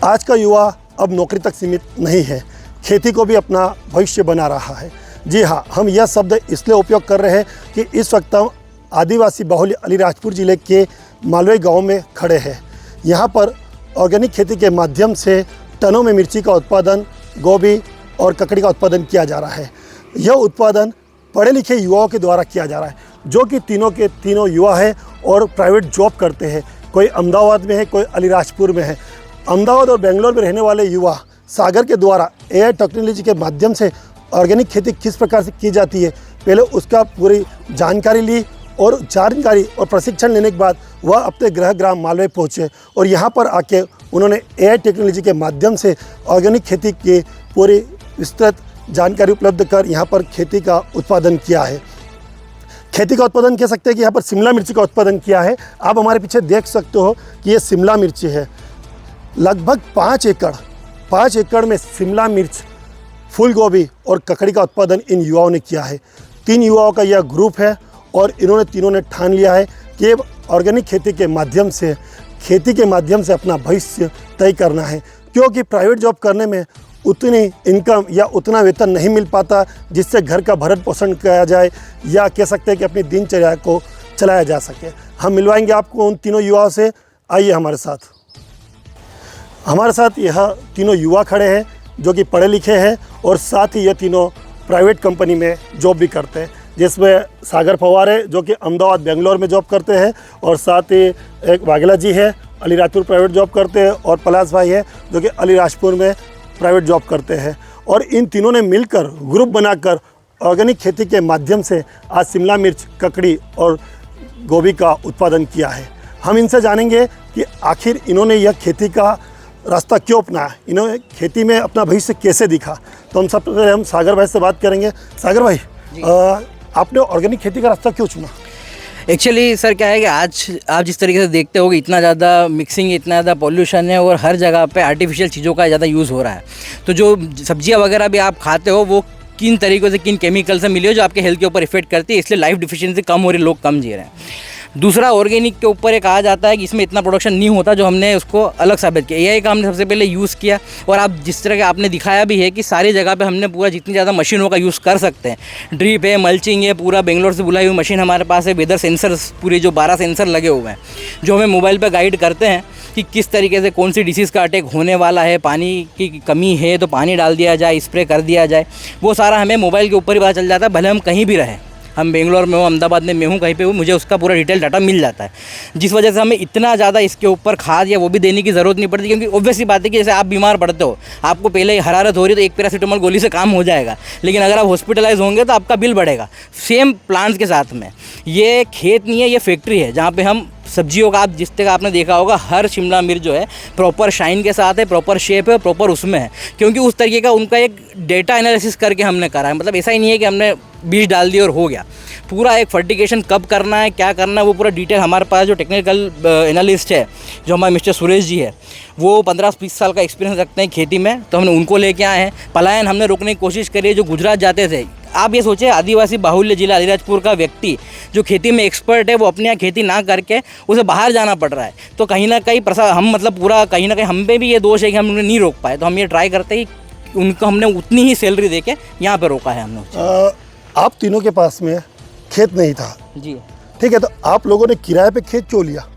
आज का युवा अब नौकरी तक सीमित नहीं है, खेती को भी अपना भविष्य बना रहा है। जी हाँ, हम यह शब्द इसलिए उपयोग कर रहे हैं कि इस वक्त हम आदिवासी बहुल अलीराजपुर ज़िले के मालवे गांव में खड़े हैं। यहाँ पर ऑर्गेनिक खेती के माध्यम से टनों में मिर्ची का उत्पादन, गोभी और ककड़ी का उत्पादन किया जा रहा है। यह उत्पादन पढ़े लिखे युवाओं के द्वारा किया जा रहा है, जो कि तीनों के तीनों युवा हैं और प्राइवेट जॉब करते हैं। कोई अहमदाबाद में है, कोई अलीराजपुर में है। अहमदाबाद और बेंगलोर में रहने वाले युवा सागर के द्वारा एआई टेक्नोलॉजी के माध्यम से ऑर्गेनिक खेती किस प्रकार से की जाती है, पहले उसका पूरी जानकारी ली और जानकारी और प्रशिक्षण लेने के बाद वह अपने गृह ग्राम मालवे पहुँचे और यहाँ पर आके उन्होंने एआई टेक्नोलॉजी के माध्यम से ऑर्गेनिक खेती की पूरी विस्तृत जानकारी उपलब्ध कर यहाँ पर खेती का उत्पादन किया है। खेती का उत्पादन कह सकते हैं कि यहाँ पर शिमला मिर्ची का उत्पादन किया है। आप हमारे पीछे देख सकते हो कि ये शिमला मिर्ची है। लगभग 5 एकड़ में शिमला मिर्च, फूल गोभी और ककड़ी का उत्पादन इन युवाओं ने किया है। 3 युवाओं का यह ग्रुप है और इन्होंने तीनों ने ठान लिया है कि ऑर्गेनिक खेती के माध्यम से अपना भविष्य तय करना है, क्योंकि प्राइवेट जॉब करने में उतनी इनकम या उतना वेतन नहीं मिल पाता जिससे घर का भरण पोषण किया जाए या कह सकते हैं कि अपनी दिनचर्या को चलाया जा सके। हम मिलवाएंगे आपको उन तीनों युवाओं से। आइए हमारे साथ यह तीनों युवा खड़े हैं जो कि पढ़े लिखे हैं और साथ ही ये तीनों प्राइवेट कंपनी में जॉब भी करते हैं, जिसमें सागर पवार है जो कि अहमदाबाद बेंगलोर में जॉब करते हैं और साथ ही एक वाघेला जी है, अलीराजपुर प्राइवेट जॉब करते हैं और पलाश भाई है जो कि अलीराजपुर में प्राइवेट जॉब करते हैं। और इन तीनों ने मिलकर ग्रुप बनाकर ऑर्गेनिक खेती के माध्यम से आज शिमला मिर्च, ककड़ी और गोभी का उत्पादन किया है। हम इनसे जानेंगे कि आखिर इन्होंने यह खेती का रास्ता क्यों अपनाया, इन्होंने खेती में अपना भविष्य कैसे दिखा। तो हम सबसे पहले सागर भाई से बात करेंगे। सागर भाई, आपने ऑर्गेनिक खेती का रास्ता क्यों चुना? एक्चुअली सर क्या है कि आज आप जिस तरीके से देखते हो कि इतना ज़्यादा मिक्सिंग, इतना ज़्यादा पॉल्यूशन है और हर जगह पे आर्टिफिशियल चीज़ों का ज़्यादा यूज़ हो रहा है। तो जो सब्जियां वगैरह भी आप खाते हो वो किन तरीक़ों से, किन केमिकल से मिली हो जो आपके हेल्थ के ऊपर इफेक्ट करती है, इसलिए लाइफ डिफिशियंसी कम हो रही, लोग कम जी रहे हैं। दूसरा, ऑर्गेनिक के ऊपर ये कहा जाता है कि इसमें इतना प्रोडक्शन नहीं होता, जो हमने उसको अलग साबित किया। एआई का हमने सबसे पहले यूज़ किया और आप जिस तरह के आपने दिखाया भी है कि सारी जगह पे हमने पूरा जितनी ज़्यादा मशीनों का यूज़ कर सकते हैं, ड्रिप है, मल्चिंग है, पूरा बेंगलोर से बुलाई हुई मशीन हमारे पास है, वेदर सेंसर्स पूरे जो 12 सेंसर लगे हुए हैं जो हमें मोबाइल पर गाइड करते हैं कि किस तरीके से कौन सी डिसीज़ का अटैक होने वाला है, पानी की कमी है तो पानी डाल दिया जाए, स्प्रे कर दिया जाए। वो सारा हमें मोबाइल के ऊपर ही पता चल जाता है, भले हम कहीं भी रहें, हम बेंगलोर में हो, अहमदाबाद में हूँ, कहीं पे हूँ, मुझे उसका पूरा डिटेल डाटा मिल जाता है, जिस वजह से हमें इतना ज़्यादा इसके ऊपर खाद या वो भी देने की ज़रूरत नहीं पड़ती। क्योंकि ऑब्वियसली बात है कि जैसे आप बीमार पड़ते हो, आपको पहले हरारत हो रही है तो एक पैरासीटामोल गोली से काम हो जाएगा, लेकिन अगर आप हॉस्पिटलाइज होंगे तो आपका बिल बढ़ेगा। सेम प्लांट्स के साथ में ये खेत नहीं है, ये फैक्ट्री है जहाँ पे हम सब्जियों का, आप जिस तरह आपने देखा होगा, हर शिमला मिर्च जो है प्रॉपर शाइन के साथ है, प्रॉपर शेप है, प्रॉपर उसमें है, क्योंकि उस तरीके का उनका एक डेटा एनालिसिस करके हमने करा है। मतलब ऐसा ही नहीं है कि हमने बीज डाल दिया और हो गया, पूरा एक फर्टिगेशन कब करना है, क्या करना है, वो पूरा डिटेल हमारे पास जो टेक्निकल एनालिस्ट है, जो हमारे मिस्टर सुरेश जी है, वो 15-20 साल का एक्सपीरियंस रखते हैं खेती में, तो हमने उनको लेके आए हैं। पलायन हमने रोकने की कोशिश करी है, जो गुजरात जाते थे। आप ये सोचिए, आदिवासी बाहुल्य जिला अलीराजपुर का व्यक्ति जो खेती में एक्सपर्ट है, वो अपने यहाँ खेती ना करके उसे बाहर जाना पड़ रहा है। तो कहीं ना कहीं हम मतलब पूरा कहीं ना कहीं हम पे भी ये दोष है कि हम उन्हें नहीं रोक पाए। तो हम ये ट्राई करते हैं कि उनको हमने उतनी ही सैलरी दे के यहाँ पर रोका है हमने। आप तीनों के पास में खेत नहीं था जी, ठीक है, तो आप लोगों ने किराए पे खेत क्यों लिया?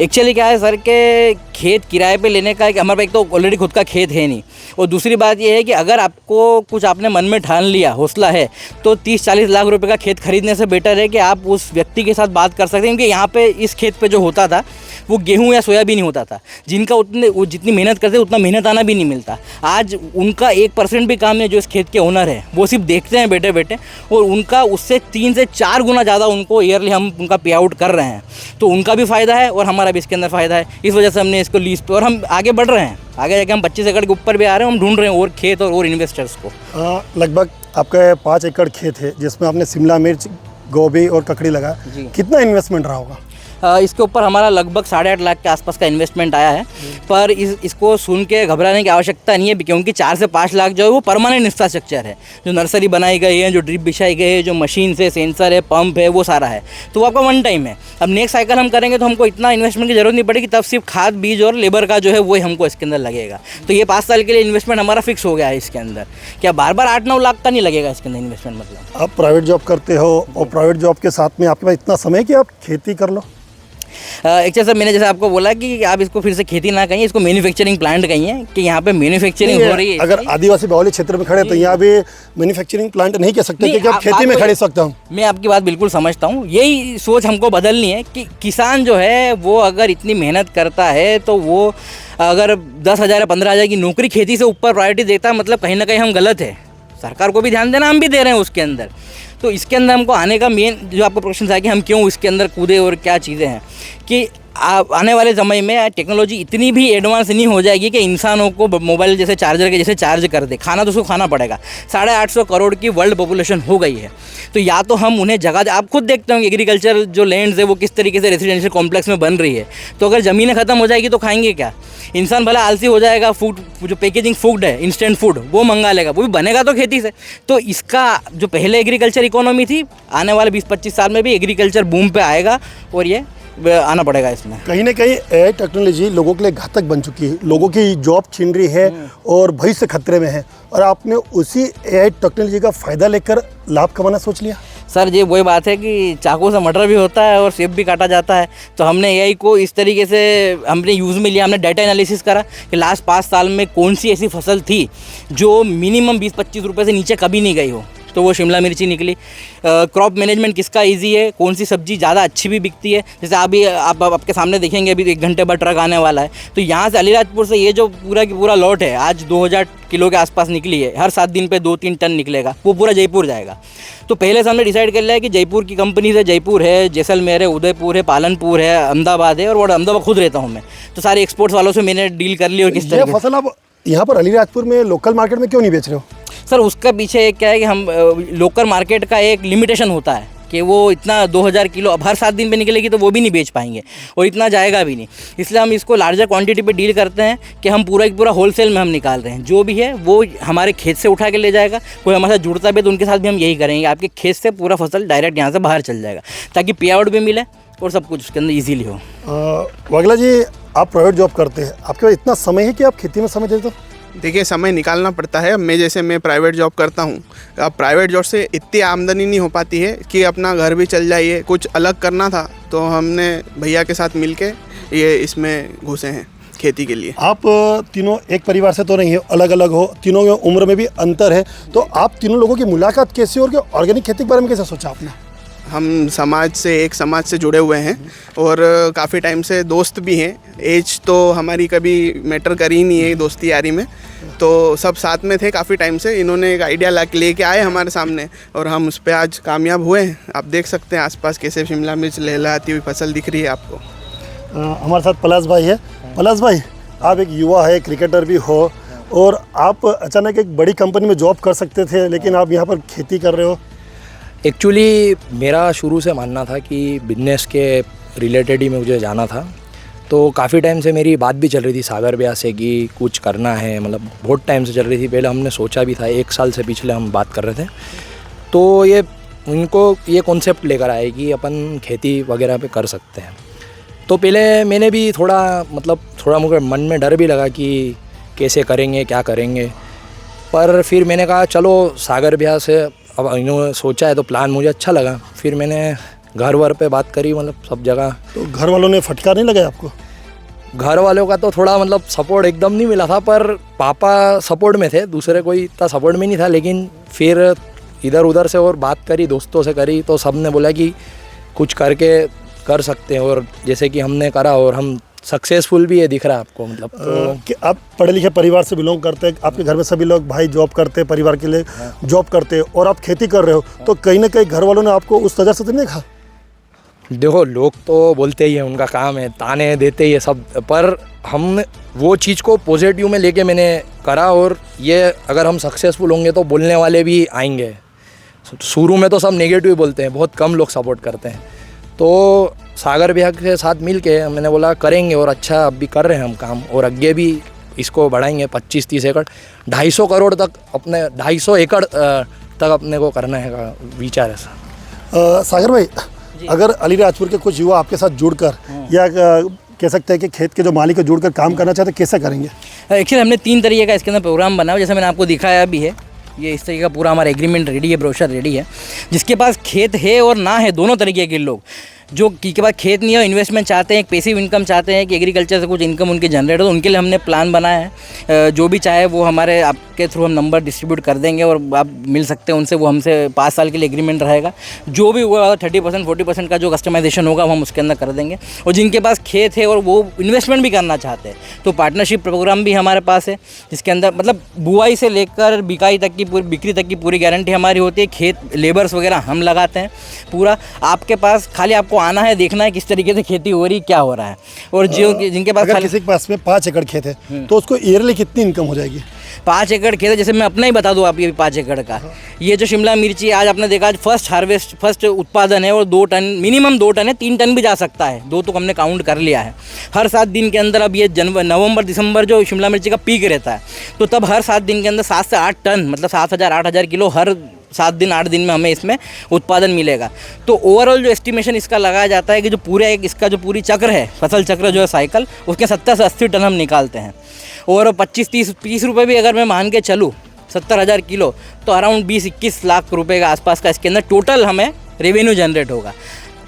एक्चुअली क्या है सर के खेत किराए पे लेने का, हमारे पास एक तो ऑलरेडी खुद का खेत है नहीं, और दूसरी बात ये है कि अगर आपको कुछ आपने मन में ठान लिया, हौसला है, तो 30-40 लाख रुपए का खेत खरीदने से बेटर है कि आप उस व्यक्ति के साथ बात कर सकते हैं। क्योंकि यहाँ पे इस खेत पे जो होता था वो गेहूं या सोयाबीन होता था, जिनका जितनी मेहनत करते उतना मेहनत आना भी नहीं मिलता। आज उनका 1% भी काम नहीं, जो इस खेत के ओनर है वो सिर्फ देखते हैं बैठे बैठे, और उनका उससे 3 से 4 गुना ज़्यादा उनको ईयरली हम उनका पे आउट कर रहे हैं। तो उनका भी फ़ायदा है और हमारा भी इसके अंदर फ़ायदा है। इस वजह से हमने इसको लीज पे, और हम आगे बढ़ रहे हैं, आगे जाके हम 25 एकड़ के ऊपर भी आ रहे हैं। हम ढूंढ रहे हैं और खेत और इन्वेस्टर्स को। लगभग आपका 5 एकड़ खेत है जिसमें आपने शिमला मिर्च, गोभी और ककड़ी लगा, कितना इन्वेस्टमेंट रहा होगा? इसके ऊपर हमारा लगभग 8.5 लाख के आसपास का इन्वेस्टमेंट आया है। पर इसको सुन के घबराने की आवश्यकता नहीं है, क्योंकि 4 से 5 लाख जो है वो परमानेंट इंफ्रास्ट्रक्चर है। जो नर्सरी बनाई गई है, जो ड्रिप बिछाई गई है, जो मशीन से सेंसर है, पंप है, वो सारा है, तो वो आपका वन टाइम है। अब नेक्स्ट साइकिल हम करेंगे तो हमको इतना इन्वेस्टमेंट की जरूरत नहीं पड़ेगी, तब सिर्फ खाद बीज और लेबर का जो है वही हमको इसके अंदर लगेगा। तो ये 5 साल के लिए इन्वेस्टमेंट हमारा फिक्स हो गया है इसके अंदर। क्या बार बार 8-9 लाख का नहीं लगेगा इसके अंदर इन्वेस्टमेंट। मतलब आप प्राइवेट जॉब करते हो और प्राइवेट जॉब के साथ में आपके पास इतना समय है कि आप खेती कर लो। एक्चुअली सर, मैंने जैसे आपको बोला कि आप इसको फिर से खेती ना कहिए, इसको मैन्युफैक्चरिंग प्लांट कहिए, कि यहाँ पे मैन्युफैक्चरिंग हो रही है। अगर आदिवासी बाहुल्य क्षेत्र में खड़े तो यहाँ भी मैन्युफैक्चरिंग प्लांट नहीं कह सकते, क्योंकि आप खेती में खड़े सकता हूँ। मैं आपकी बात बिल्कुल समझता हूँ, यही सोच हमको बदलनी है कि किसान जो है वो अगर इतनी मेहनत करता है तो वो अगर 10,000 या 15,000 की नौकरी खेती से ऊपर प्रायोरिटी देता है, मतलब कहीं ना कहीं हम गलत है। सरकार को भी ध्यान देना, हम भी दे रहे हैं उसके अंदर। तो इसके अंदर हमको आने का मेन जो आपको क्वेश्चन था कि हम क्यों इसके अंदर कूदे और क्या चीज़ें हैं, कि आने वाले समय में टेक्नोलॉजी इतनी भी एडवांस नहीं हो जाएगी कि इंसानों को मोबाइल जैसे चार्जर के जैसे चार्ज कर दे। खाना तो उसको खाना पड़ेगा। 850 करोड़ की वर्ल्ड पॉपुलेशन हो गई है, तो या तो हम उन्हें जगह, आप खुद देखते होंगे एग्रीकल्चर जो लैंड्स है वो किस तरीके से रेजिडेंशियल कॉम्प्लेक्स में बन रही है। तो अगर ज़मीनें ख़त्म हो जाएगी तो खाएंगे क्या? इंसान भला आलसी हो जाएगा, फूड जो पैकेजिंग फूड है, इंस्टेंट फूड, वो मंगा लेगा, वो भी बनेगा तो खेती से। तो इसका जो पहले एग्रीकल्चर इकोनॉमी थी, आने वाले 20-25 साल में भी एग्रीकल्चर बूम पे आएगा और ये आना पड़ेगा इसमें। कहीं ना कहीं एआई टेक्नोलॉजी लोगों के लिए घातक बन चुकी है, लोगों की जॉब छीन रही है और भविष्य खतरे में है, और आपने उसी एआई टेक्नोलॉजी का फ़ायदा लेकर लाभ कमाना सोच लिया। सर, ये वही बात है कि चाकू से मटर भी होता है और सेब भी काटा जाता है। तो हमने एआई को इस तरीके से हमने यूज़ में लिया। हमने डाटा एनालिसिस करा कि लास्ट 5 साल में कौन सी ऐसी फसल थी जो मिनिमम 20-25 रुपये से नीचे कभी नहीं गई हो, तो वो शिमला मिर्ची निकली। क्रॉप मैनेजमेंट किसका इजी है, कौन सी सब्जी ज़्यादा अच्छी भी बिकती है, जैसे अभी आप आपके सामने देखेंगे, अभी 1 घंटे बाद ट्रक आने वाला है। तो यहाँ से अलीराजपुर से ये जो पूरा की पूरा लॉट है, आज 2000 किलो के आसपास निकली है। हर 7 दिन पे 2-3 टन निकलेगा, वो पूरा जयपुर जाएगा। तो पहले से हमने डिसाइड कर लिया है कि जयपुर की कंपनी से, जयपुर है, जैसलमेर है, उदयपुर है, पालनपुर है, अहमदाबाद है, और अहमदाबाद खुद रहता हूँ मैं। तो सारे एक्सपोर्ट्स वालों से मैंने डील कर ली। और किस तरह फसल आप यहाँ पर अलीराजपुर में लोकल मार्केट में क्यों नहीं बेच रहे हो? सर, उसका पीछे क्या है कि हम लोकल मार्केट का एक लिमिटेशन होता है कि वो इतना 2000 किलो अब हर 7 दिन पे निकलेगी तो वो भी नहीं बेच पाएंगे, और इतना जाएगा भी नहीं। इसलिए हम इसको लार्जर क्वांटिटी पे डील करते हैं कि हम पूरा होलसेल में हम निकाल रहे हैं। जो भी है वो हमारे खेत से उठा के ले जाएगा। कोई हमारे साथ जुड़ता भी है तो उनके साथ भी हम यही करेंगे, आपके खेत से पूरा फसल डायरेक्ट यहाँ से बाहर चल जाएगा, ताकि पे आउट भी मिले और सब कुछ उसके अंदर ईजीली हो। वाघेला जी, आप प्राइवेट जॉब करते हैं, आपके पास इतना समय है कि आप खेती में समय देते हो? देखिए, समय निकालना पड़ता है। मैं प्राइवेट जॉब करता हूँ। अब प्राइवेट जॉब से इतनी आमदनी नहीं हो पाती है कि अपना घर भी चल जाइए। कुछ अलग करना था तो हमने भैया के साथ मिलके ये इसमें घुसे हैं खेती के लिए। आप तीनों एक परिवार से तो नहीं हो, अलग अलग हो, तीनों में उम्र में भी अंतर है, तो आप तीनों लोगों की मुलाकात कैसे और ऑर्गेनिक खेती के बारे में कैसे सोचा आपने? हम एक समाज से जुड़े हुए हैं और काफ़ी टाइम से दोस्त भी हैं। एज तो हमारी कभी मैटर करी ही नहीं है दोस्ती यारी में, तो सब साथ में थे काफ़ी टाइम से। इन्होंने एक आइडिया लेके आए हमारे सामने और हम उस पर आज कामयाब हुए हैं। आप देख सकते हैं आसपास कैसे शिमला मिर्च लहलहाती हुई फसल दिख रही है आपको। हमारे साथ पलाश भाई है। पलाश भाई, आप एक युवा है, क्रिकेटर भी हो, और आप अचानक एक बड़ी कंपनी में जॉब कर सकते थे, लेकिन आप यहाँ पर खेती कर रहे हो। एक्चुअली मेरा शुरू से मानना था कि बिजनेस के रिलेटेड ही मुझे जाना था। तो काफ़ी टाइम से मेरी बात भी चल रही थी सागर भैया से कि कुछ करना है, मतलब बहुत टाइम से चल रही थी। पहले हमने सोचा भी था, 1 साल से पिछले हम बात कर रहे थे। तो ये उनको ये कॉन्सेप्ट लेकर आए कि अपन खेती वगैरह पे कर सकते हैं। तो पहले मैंने भी थोड़ा मुझे मन में डर भी लगा कि कैसे करेंगे, क्या करेंगे। पर फिर मैंने कहा चलो सागर भैया से, अब इन्होंने सोचा है तो प्लान मुझे अच्छा लगा। फिर मैंने घर वर पे बात करी, मतलब सब जगह। तो घर वालों ने फटकार नहीं लगाया आपको? घर वालों का तो थोड़ा सपोर्ट एकदम नहीं मिला था, पर पापा सपोर्ट में थे, दूसरे कोई इतना सपोर्ट में नहीं था। लेकिन फिर इधर उधर से और बात करी, दोस्तों से करी, तो सब ने बोला कि कुछ करके कर सकते हैं। और जैसे कि हमने करा और हम सक्सेसफुल भी है, दिख रहा है आपको। कि आप पढ़े लिखे परिवार से बिलोंग करते हैं, आपके घर में सभी लोग भाई जॉब करते हैं, परिवार के लिए जॉब करते हैं, और आप खेती कर रहे हो, तो कहीं ना कहीं घर वालों ने आपको उस नज़र से तो नहीं देखा? देखो, लोग तो बोलते ही हैं, उनका काम है, ताने देते ही है सब, पर हम वो चीज़ को पॉजिटिव में लेके मैंने करा। और ये अगर हम सक्सेसफुल होंगे तो बोलने वाले भी आएंगे। शुरू में तो सब नेगेटिव बोलते हैं, बहुत कम लोग सपोर्ट करते हैं। तो सागर भैया के साथ मिल के मैंने बोला करेंगे, और अच्छा अभी कर रहे हैं हम काम, और आगे भी इसको बढ़ाएंगे 25-30 एकड़ 250 करोड़ तक, अपने 250 एकड़ तक अपने को करना है का विचार है सर। सागर भाई, अगर अलीराजपुर के कुछ युवा आपके साथ जुड़कर या कह सकते हैं कि खेत के जो मालिक को जुड़कर काम करना चाहते हैं, कैसे करेंगे? एक्चुअली हमने 3 तरीके का इसके अंदर प्रोग्राम बना हुआ, जैसे मैंने आपको दिखाया भी है। ये इस तरीके का पूरा हमारा एग्रीमेंट रेडी है, ब्रोशर रेडी है। जिसके पास खेत है और ना है, दोनों तरीके के लोग, जो के पास खेत नहीं है, इन्वेस्टमेंट चाहते हैं, एक पैसिव इनकम चाहते हैं कि एग्रीकल्चर से कुछ इनकम उनकी जनरेट हो, तो उनके लिए हमने प्लान बनाया है। जो भी चाहे वो हमारे आपके थ्रू हम नंबर डिस्ट्रीब्यूट कर देंगे और आप मिल सकते हैं उनसे। वो हमसे 5 साल के लिए एग्रीमेंट रहेगा। जो भी वो 30% 40% का जो कस्टमाइजेशन होगा वो हम उसके अंदर कर देंगे। और जिनके पास खेत है और वो इन्वेस्टमेंट भी करना चाहते हैं, तो पार्टनरशिप प्रोग्राम भी हमारे पास है, जिसके अंदर मतलब बुआई से लेकर बिकाई तक की बिक्री तक की पूरी गारंटी हमारी होती है। खेत लेबर्स वगैरह हम लगाते हैं पूरा। आपके पास खाली आपको आना है, देखना है किस तरीके से खेती हो रही, क्या हो रहा है। और जो जिनके पास अगर किसी के पास में 5 एकड़ खेत है तो उसको ईयरली कितनी इनकम हो जाएगी? 5 एकड़ खेत है, जैसे मैं अपना ही बता दूं आप, ये 5 एकड़ का, ये जो शिमला मिर्ची आज आपने देखा, आज फर्स्ट उत्पादन है और 2 टन, मिनिमम 2 टन है, 3 टन भी जा सकता है, 2 तो हमने काउंट कर लिया है। हर 7 दिन के अंदर, अब ये नवंबर दिसंबर जो शिमला मिर्ची का पीक रहता है, तो तब हर 7 दिन के अंदर 7 से 8 टन, मतलब 7,000-8,000 किलो हर 7 दिन 8 दिन में हमें इसमें उत्पादन मिलेगा। तो ओवरऑल जो एस्टिमेशन इसका लगाया जाता है कि जो पूरा एक इसका जो पूरी चक्र है, फसल चक्र जो है साइकिल, उसके 70 से 80 टन हम निकालते हैं। और 25-30 रुपये भी अगर मैं मान के चलूँ, 70,000 किलो, तो अराउंड 20-21 लाख रुपए का आसपास का इसके अंदर टोटल हमें रेवेन्यू जनरेट होगा।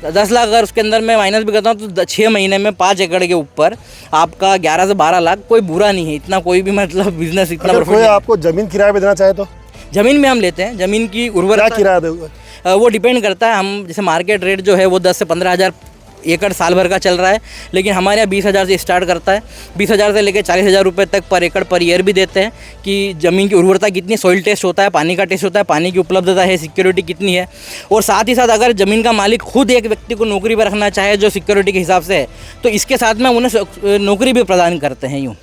10 लाख अगर उसके अंदर मैं माइनस भी करता हूँ तो 6 महीने में 5 एकड़ के ऊपर आपका 11 से 12 लाख कोई बुरा नहीं है। इतना कोई भी मतलब बिजनेस इतना अगर कोई आपको ज़मीन किराए पे देना चाहे तो? ज़मीन में हम लेते हैं। ज़मीन की उर्वरता किराया दोगे? वो डिपेंड करता है। हम जैसे मार्केट रेट जो है वो 10 से 15,000 एकड़ साल भर का चल रहा है, लेकिन हमारे यहाँ 20,000 से स्टार्ट करता है। 20,000 से लेकर 40,000 रुपये तक पर एकड़ पर ईयर भी देते हैं कि ज़मीन की उर्वरता कितनी, सॉइल टेस्ट होता है, पानी का टेस्ट होता है, पानी की उपलब्धता है, सिक्योरिटी कितनी है। और साथ ही साथ अगर ज़मीन का मालिक खुद एक व्यक्ति को नौकरी पर रखना चाहे जो सिक्योरिटी के हिसाब से है, तो इसके साथ में उन्हें नौकरी भी प्रदान करते हैं। यूँ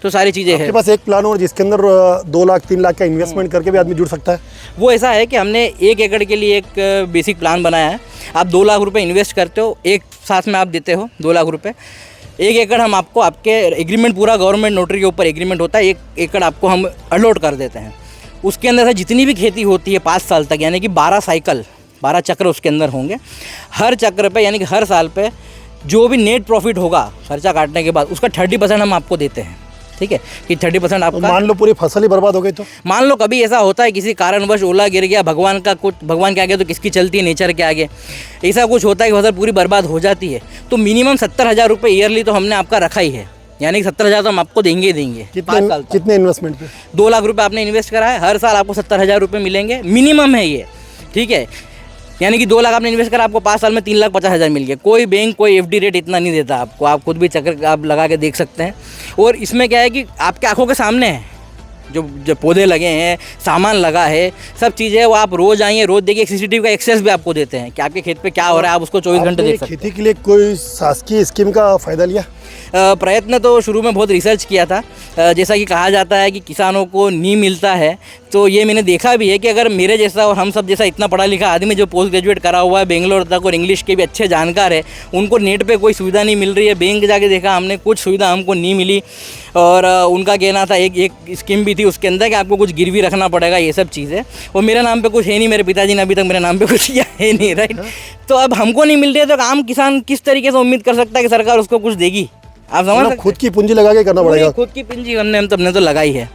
तो सारी चीज़ें हैं। आपके पास एक प्लान और जिसके अंदर 2 लाख 3 लाख का इन्वेस्टमेंट करके भी आदमी जुड़ सकता है? वो ऐसा है कि हमने 1 एकड़ के लिए एक बेसिक प्लान बनाया है। आप 2 लाख रुपए इन्वेस्ट करते हो, एक साथ में आप देते हो 2 लाख रुपए। 1 एकड़ हम आपको, आपके एग्रीमेंट पूरा गवर्नमेंट नोटरी के ऊपर एग्रीमेंट होता है, 1 एकड़ आपको हम अलॉट कर देते हैं। उसके अंदर से जितनी भी खेती होती है 5 साल तक, यानी कि 12 साइकिल, 12 चक्र उसके अंदर होंगे। हर चक्र पे यानी कि हर साल पे जो भी नेट प्रॉफिट होगा खर्चा काटने के बाद, उसका 30% हम आपको देते हैं। ठीक है कि 30% आपका। मान लो पूरी फसल ही बर्बाद हो गई तो? मान लो कभी ऐसा होता है किसी कारणवश ओला गिर गया, भगवान के आगे तो किसकी चलती है, नेचर के आगे ऐसा कुछ होता है कि फसल पूरी बर्बाद हो जाती है, तो मिनिमम 70,000 रुपये ईयरली तो हमने आपका रखा ही है। यानी कि 70,000 तो हम आपको देंगे ही देंगे। कितने इन्वेस्टमेंट पे? 2 लाख रुपये आपने इन्वेस्ट करा है, हर साल आपको 70,000 रुपये मिलेंगे, मिनिमम है ये। ठीक है, यानी कि 2 लाख आपने इन्वेस्ट करा, आपको 5 साल में 3,50,000 मिल गया। कोई बैंक कोई FD रेट इतना नहीं देता आपको, आप खुद भी चक्कर आप लगा के देख सकते हैं। और इसमें क्या है कि आपके आंखों के सामने है, जो पौधे लगे हैं, सामान लगा है, सब चीज़ें, वो आप रोज़ आइए, रोज़ देखिए। CCTV का एक्सेस भी आपको देते हैं कि आपके खेत पे क्या हो रहा है, आप उसको 24 घंटे देख सकते हैं। खेती के लिए कोई शासकीय स्कीम का फ़ायदा लिया? प्रयत्न तो शुरू में बहुत रिसर्च किया था। जैसा कि कहा जाता है कि किसानों को नहीं मिलता है, तो ये मैंने देखा भी है कि अगर मेरे जैसा और हम सब जैसा इतना पढ़ा लिखा आदमी जो पोस्ट ग्रेजुएट करा हुआ है बेंगलोर तक और इंग्लिश के भी अच्छे जानकार है, उनको नेट पे कोई सुविधा नहीं मिल रही है। बैंक जाके देखा हमने, कुछ सुविधा हमको नहीं मिली। और उनका कहना था एक स्कीम भी थी उसके अंदर कि आपको कुछ गिरवी रखना पड़ेगा, ये सब चीज़ें। और मेरे नाम पे कुछ है नहीं, मेरे पिताजी ने अभी तक मेरे नाम पे कुछ किया है नहीं, राइट। तो अब हमको नहीं मिल रही है, तो आम किसान किस तरीके से उम्मीद कर सकता है कि सरकार उसको कुछ देगी? आप समझ सकते, खुद की पूंजी लगा के करना पड़ेगा। खुद की पूंजी हमने तो लगाई है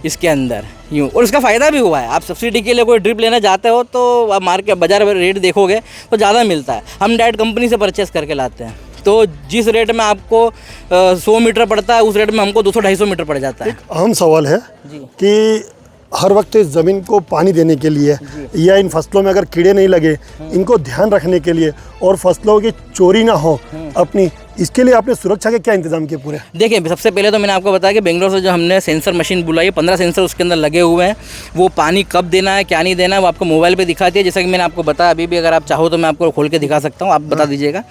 इसके अंदर यूँ, और उसका फ़ायदा भी हुआ है। आप सब्सिडी के लिए कोई ड्रिप लेने जाते हो तो आप मार्केट बाजार में रेट देखोगे तो ज़्यादा मिलता है। हम डायरेक्ट कंपनी से परचेस करके लाते हैं, तो जिस रेट में आपको 100 मीटर पड़ता है, उस रेट में हमको 200-250 मीटर पड़ जाता है। एक अहम सवाल है कि हर वक्त इस ज़मीन को पानी देने के लिए या इन फसलों में अगर कीड़े नहीं लगे, इनको ध्यान रखने के लिए और फसलों की चोरी ना हो अपनी, इसके लिए आपने सुरक्षा के क्या इंतजाम किए पूरे? देखिए, सबसे पहले तो मैंने आपको बताया कि बेंगलोर से जो हमने सेंसर मशीन बुलाई, 15 सेंसर उसके अंदर लगे हुए हैं। वो पानी कब देना है, क्या नहीं देना है, वो आपको मोबाइल पे दिखाती है। जैसा कि मैंने आपको बताया, अभी भी अगर आप चाहो तो मैं आपको खोल के दिखा सकता हूँ, आप बता दीजिएगा।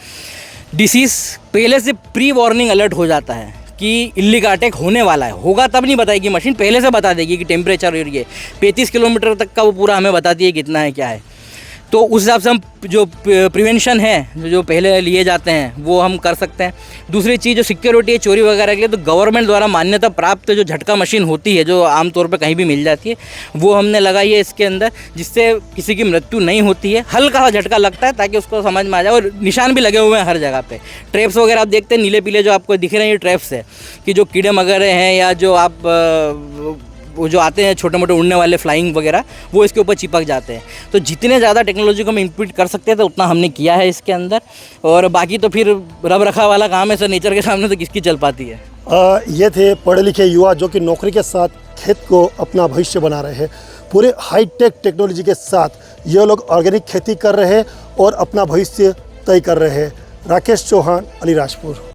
डिसीज़ पहले से प्री वार्निंग अलर्ट हो जाता है कि इल्ली का अटैक होने वाला है। होगा तब नहीं बताएगी मशीन, पहले से बता देगी कि टेम्परेचर और ये 35 किलोमीटर तक का वो पूरा हमें बताती है कितना है क्या है। तो उस हिसाब से हम जो प्रिवेंशन है जो पहले लिए जाते हैं वो हम कर सकते हैं। दूसरी चीज़ जो सिक्योरिटी है चोरी वगैरह के लिए, तो गवर्नमेंट द्वारा मान्यता प्राप्त जो झटका मशीन होती है जो आमतौर पर कहीं भी मिल जाती है वो हमने लगाई है इसके अंदर, जिससे किसी की मृत्यु नहीं होती है। हल्का सा झटका लगता है ताकि उसको समझ में आ जाए, और निशान भी लगे हुए हैं हर जगह पे। ट्रैप्स वगैरह आप देखते हैं नीले पीले जो आपको दिख रहे हैं, ये ट्रैप्स है कि जो कीड़े मकोड़े हैं या जो आप वो जो आते हैं छोटे मोटे उड़ने वाले फ्लाइंग वगैरह, वो इसके ऊपर चिपक जाते हैं। तो जितने ज़्यादा टेक्नोलॉजी को हम इंप्लीट कर सकते हैं तो उतना हमने किया है इसके अंदर, और बाकी तो फिर रब रखा वाला काम है सर, नेचर के सामने तो किसकी चल पाती है। ये थे पढ़े लिखे युवा जो कि नौकरी के साथ खेत को अपना भविष्य बना रहे हैं। पूरे हाईटेक टेक्नोलॉजी के साथ ये लोग ऑर्गेनिक खेती कर रहे हैं और अपना भविष्य तय कर रहे हैं। राकेश चौहान, अलीराजपुर।